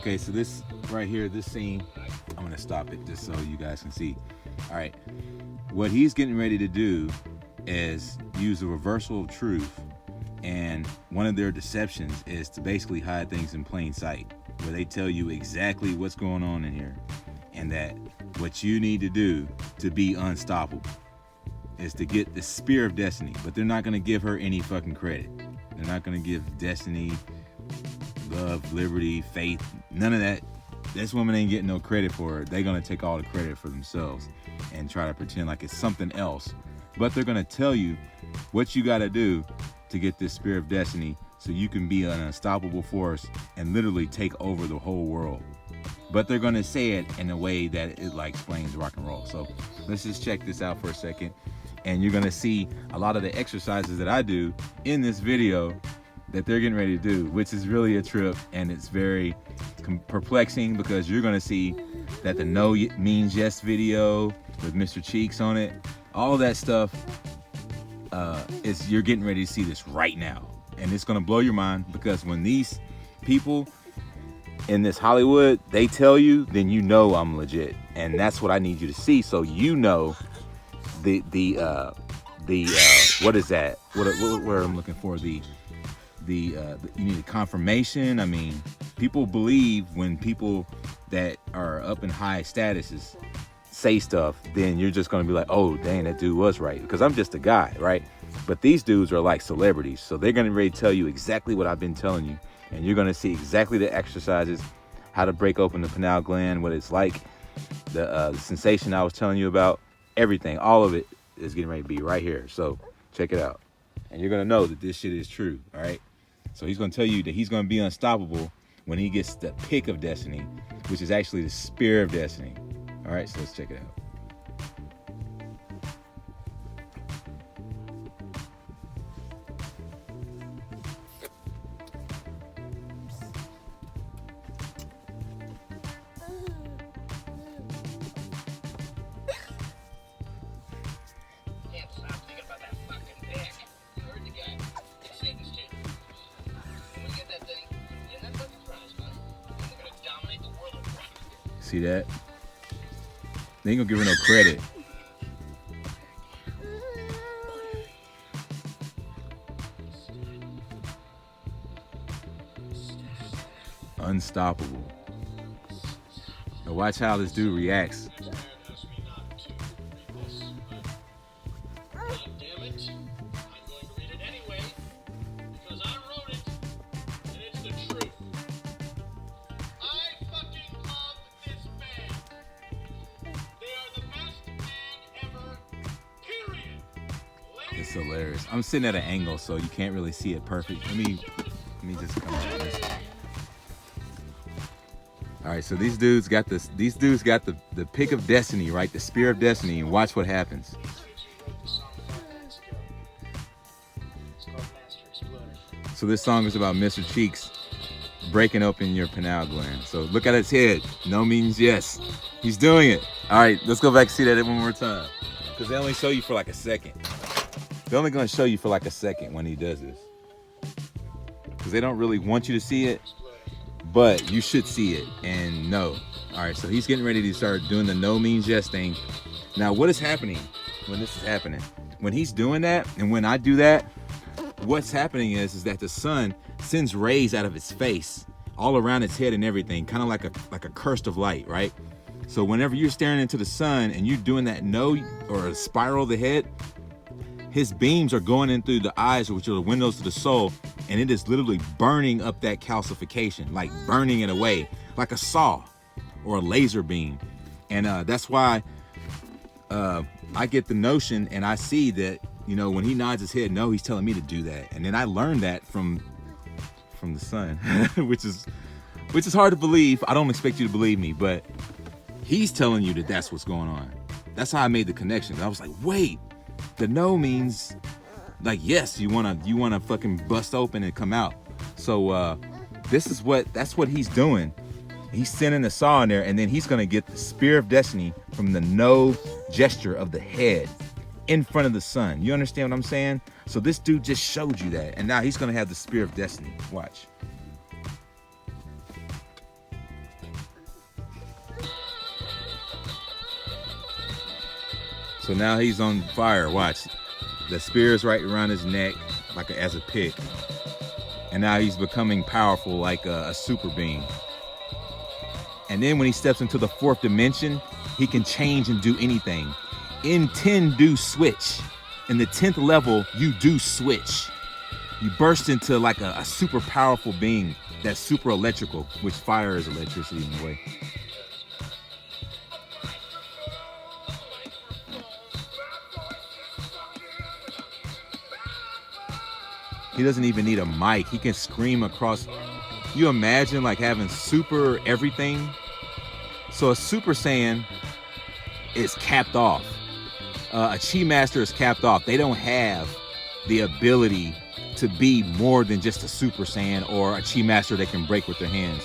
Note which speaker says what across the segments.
Speaker 1: Okay, so this right here, this scene, I'm gonna stop it just so you guys can see. All right, what he's getting ready to do is use a reversal of truth, and one of their deceptions is to basically hide things in plain sight, where they tell you exactly what's going on in here, and that what you need to do to be unstoppable is to get the spear of destiny. But they're not gonna give her any fucking credit. They're not gonna give destiny, love, liberty, faith, none of that. This woman ain't getting no credit for it. They're gonna take all the credit for themselves and try to pretend like it's something else. But they're gonna tell you what you gotta do to get this spear of destiny so you can be an unstoppable force and literally take over the whole world. But they're gonna say it in a way that it like explains rock and roll. So let's just check this out for a second. And you're gonna see a lot of the exercises that I do in this video that they're getting ready to do, which is really a trip, and it's very perplexing because you're gonna see that the no means yes video with Mr. Cheeks on it, all that stuff, you're getting ready to see this right now. And it's gonna blow your mind, because when these people in this Hollywood, they tell you, then you know I'm legit. And that's what I need you to see, so you know the what is that? What I'm looking for, you need a confirmation. I mean, people believe when people that are up in high statuses say stuff, then you're just gonna be like, oh dang, that dude was right, because I'm just a guy, right? But these dudes are like celebrities, so they're gonna really tell you exactly what I've been telling you, and you're gonna see exactly the exercises, how to break open the pineal gland, what it's like, the sensation I was telling you about, everything, all of it is getting ready to be right here. So check it out, and you're gonna know that this shit is true. All right, so he's gonna tell you that he's gonna be unstoppable when he gets the pick of destiny, which is actually the spear of destiny. All right, so let's check it out. See that? They ain't gonna give her no credit. Unstoppable. Now watch how this dude reacts. It's hilarious. I'm sitting at an angle, so you can't really see it perfect. Let me just come on this. All right, so these dudes got this. These dudes got the pick of destiny, right? The spear of destiny, and watch what happens. So this song is about Mr. Cheeks breaking open your pineal gland. So look at his head. No means yes. He's doing it. All right, let's go back and see that one more time, because they only show you for like a second. They're only going to show you for like a second when he does this, because they don't really want you to see it, but you should see it and know. All right, so he's getting ready to start doing the no means yes thing. Now, what is happening when this is happening? When he's doing that, and when I do that, what's happening is that the sun sends rays out of his face, all around his head and everything, kind of like a curse of light, right? So whenever you're staring into the sun and you're doing that no or a spiral of the head, his beams are going in through the eyes, which are the windows to the soul, and it is literally burning up that calcification, like burning it away, like a saw or a laser beam. And that's why I get the notion, and I see that, you know, when he nods his head no, he's telling me to do that. And then I learned that from the sun, which is hard to believe. I don't expect you to believe me, but he's telling you that that's what's going on. That's how I made the connection. I was like, wait. The no means like yes, you wanna fucking bust open and come out. So that's what he's doing. He's sending the saw in there, and then he's gonna get the spear of destiny from the no gesture of the head in front of the sun. You understand what I'm saying? So this dude just showed you that, and now he's gonna have the spear of destiny. Watch. So now he's on fire. Watch. The spear is right around his neck, like as a pick. And now he's becoming powerful like a super being. And then when he steps into the 4th dimension, he can change and do anything. In 10, do switch. In the 10th level, you do switch. You burst into like a super powerful being that's super electrical, which fire is electricity in a way. He doesn't even need a mic. He can scream across. You imagine like having super everything. So a Super Saiyan is capped off. A Chi Master is capped off. They don't have the ability to be more than just a Super Saiyan or a Chi Master that can break with their hands.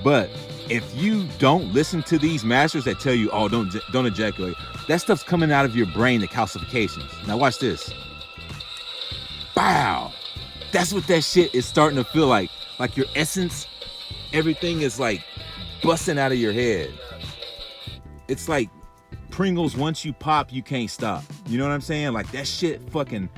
Speaker 1: But if you don't listen to these masters that tell you, oh, don't ejaculate, that stuff's coming out of your brain, the calcifications. Now watch this. Bow. That's what that shit is starting to feel like. Like your essence, everything is like busting out of your head. It's like Pringles, once you pop, you can't stop. You know what I'm saying? Like that shit fucking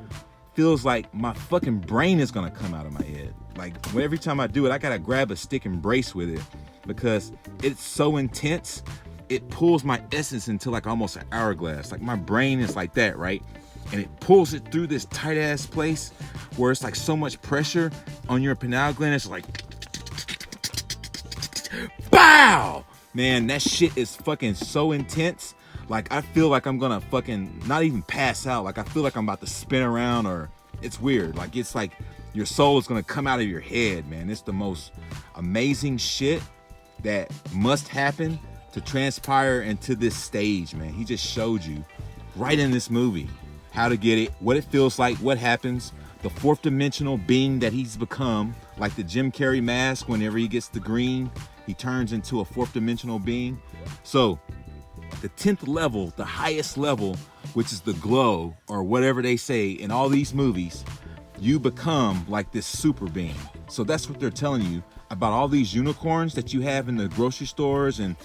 Speaker 1: feels like my fucking brain is gonna come out of my head. Like every time I do it, I gotta grab a stick and brace with it because it's so intense. It pulls my essence into like almost an hourglass. Like my brain is like that, right? And it pulls it through this tight ass place where it's like so much pressure on your pineal gland. It's like, bow! Man, that shit is fucking so intense. Like I feel like I'm gonna fucking not even pass out. Like I feel like I'm about to spin around, or it's weird. Like it's like your soul is gonna come out of your head, man. It's the most amazing shit that must happen to transpire into this stage, man. He just showed you right in this movie how to get it, what it feels like, what happens, the 4th dimensional being that he's become, like the Jim Carrey mask. Whenever he gets the green, he turns into a 4th dimensional being. So the 10th level, the highest level, which is the glow or whatever they say in all these movies, you become like this super being. So that's what they're telling you about all these unicorns that you have in the grocery stores and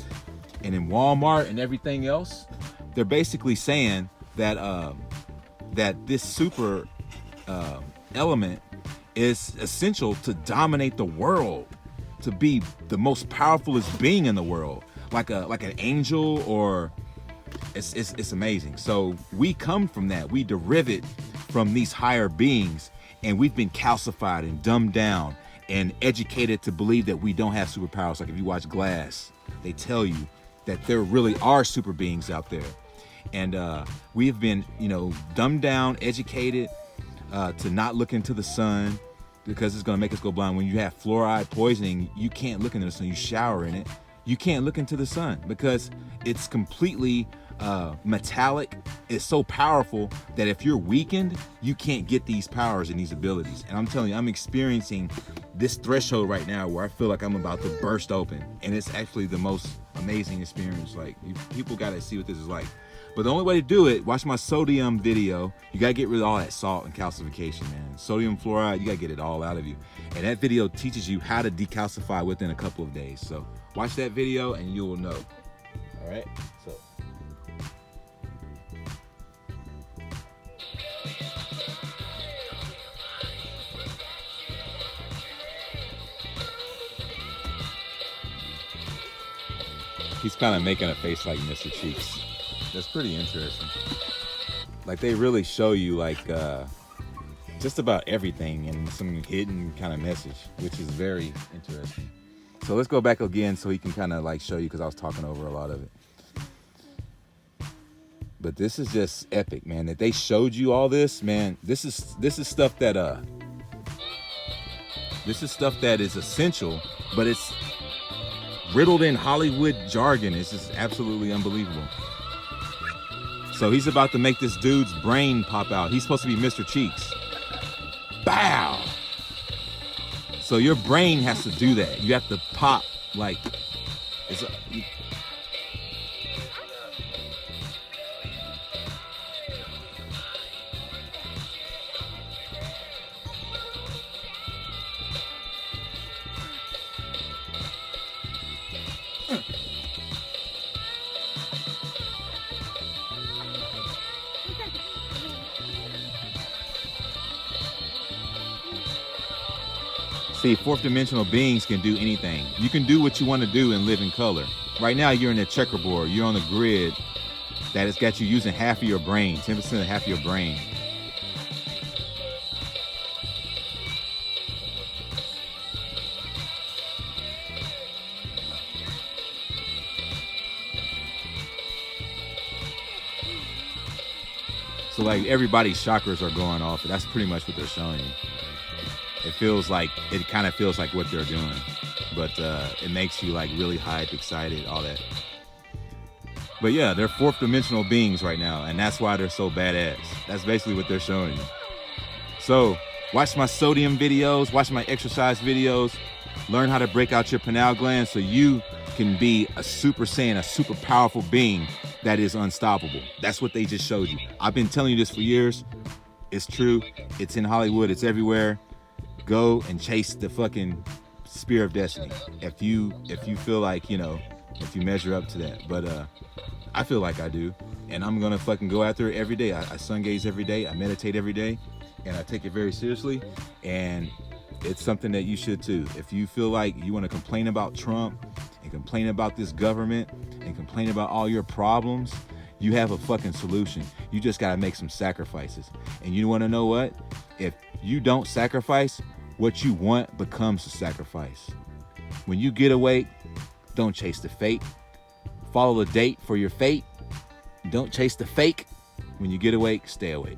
Speaker 1: in Walmart and everything else. They're basically saying that that this super element is essential to dominate the world, to be the most powerfulest being in the world, like an angel, or it's amazing. So we come from that. We derive it from these higher beings, and we've been calcified and dumbed down and educated to believe that we don't have superpowers. Like if you watch Glass, they tell you that there really are super beings out there. And we've been, dumbed down, educated to not look into the sun because it's going to make us go blind. When you have fluoride poisoning, you can't look into the sun. You shower in it. You can't look into the sun because it's completely metallic. It's so powerful that if you're weakened, you can't get these powers and these abilities. And I'm telling you, I'm experiencing this threshold right now where I feel like I'm about to burst open. And it's actually the most amazing experience. Like, people got to see what this is like. But the only way to do it, watch my sodium video. You gotta get rid of all that salt and calcification, man. Sodium fluoride, you gotta get it all out of you. And that video teaches you how to decalcify within a couple of days. So watch that video and you will know. All right, so. He's kind of making a face like Mr. Cheeks. That's pretty interesting. Like they really show you like just about everything and some hidden kind of message, which is very interesting. So let's go back again so he can kind of like show you, because I was talking over a lot of it. But this is just epic, man. That they showed you all this, man. This is stuff that is essential, but it's riddled in Hollywood jargon. It's just absolutely unbelievable. So he's about to make this dude's brain pop out. He's supposed to be Mr. Cheeks. Bow! So your brain has to do that. You have to pop like it's See, fourth dimensional beings can do anything. You can do what you want to do and live in color. Right now, you're in a checkerboard. You're on a grid that has got you using half of your brain, 10% of half of your brain. So like everybody's chakras are going off. That's pretty much what they're showing you. It kind of feels like what they're doing, but it makes you like really hyped, excited, all that. But yeah, they're fourth dimensional beings right now, and that's why they're so badass. That's basically what they're showing you. So watch my sodium videos, watch my exercise videos, learn how to break out your pineal gland so you can be a super saiyan, a super powerful being that is unstoppable. That's what they just showed you. I've been telling you this for years. It's true. It's in Hollywood. It's everywhere. Go and chase the fucking spear of destiny. If you feel like, you know, if you measure up to that. But I feel like I do. And I'm gonna fucking go after it every day. I sun gaze every day. I meditate every day. And I take it very seriously. And it's something that you should too. If you feel like you want to complain about Trump and complain about this government and complain about all your problems, you have a fucking solution. You just got to make some sacrifices. And you want to know what? If you don't sacrifice, what you want becomes a sacrifice. When you get awake, don't chase the fate. Follow the date for your fate. Don't chase the fake. When you get awake, stay awake.